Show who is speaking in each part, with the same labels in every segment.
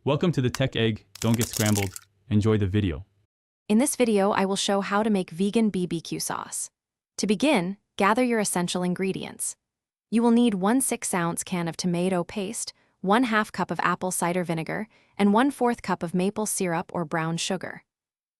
Speaker 1: Welcome to the Tech Egg. Don't get scrambled. Enjoy the video.
Speaker 2: In this video, I will show how to make vegan BBQ sauce. To begin, gather your essential ingredients. You will need 1 6-ounce can of tomato paste, 1/2 cup of apple cider vinegar, and 1/4 cup of maple syrup or brown sugar.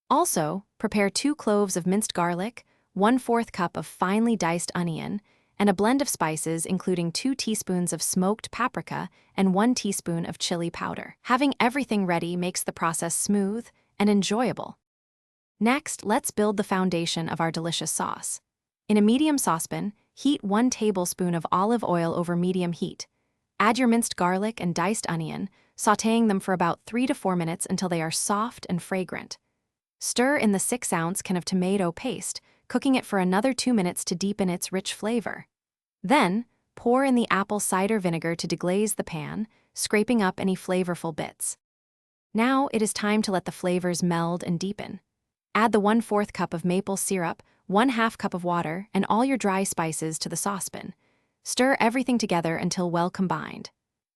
Speaker 2: Also, prepare 2 cloves of minced garlic, 1/4 cup of finely diced onion, and a blend of spices including 2 teaspoons of smoked paprika and 1 teaspoon of chili powder. Having everything ready makes the process smooth and enjoyable. Next, let's build the foundation of our delicious sauce. In a medium saucepan, heat 1 tablespoon of olive oil over medium heat. Add your minced garlic and diced onion, sautéing them for about 3 to 4 minutes until they are soft and fragrant. Stir in the 6-ounce can of tomato paste, cooking it for another 2 minutes to deepen its rich flavor. Then, pour in the apple cider vinegar to deglaze the pan, scraping up any flavorful bits. Now it is time to let the flavors meld and deepen. Add the 1/4 cup of maple syrup, 1/2 cup of water, and all your dry spices to the saucepan. Stir everything together until well combined.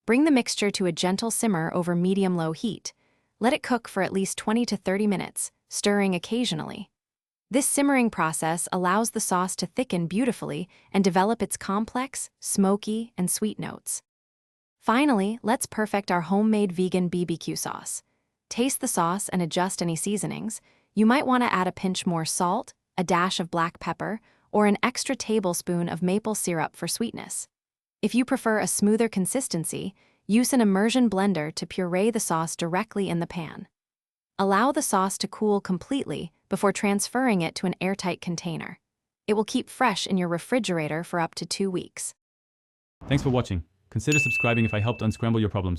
Speaker 2: Bring the mixture to a gentle simmer over medium-low heat. Let it cook for at least 20 to 30 minutes, stirring occasionally. This simmering process allows the sauce to thicken beautifully and develop its complex, smoky, and sweet notes. Finally, let's perfect our homemade vegan BBQ sauce. Taste the sauce and adjust any seasonings. You might want to add a pinch more salt, a dash of black pepper, or an extra tablespoon of maple syrup for sweetness. If you prefer a smoother consistency, use an immersion blender to puree the sauce directly in the pan. Allow the sauce to cool completely before transferring it to an airtight container. It will keep fresh in your refrigerator for up to 2 weeks.
Speaker 1: Thanks for watching. Consider subscribing if I helped unscramble your problems.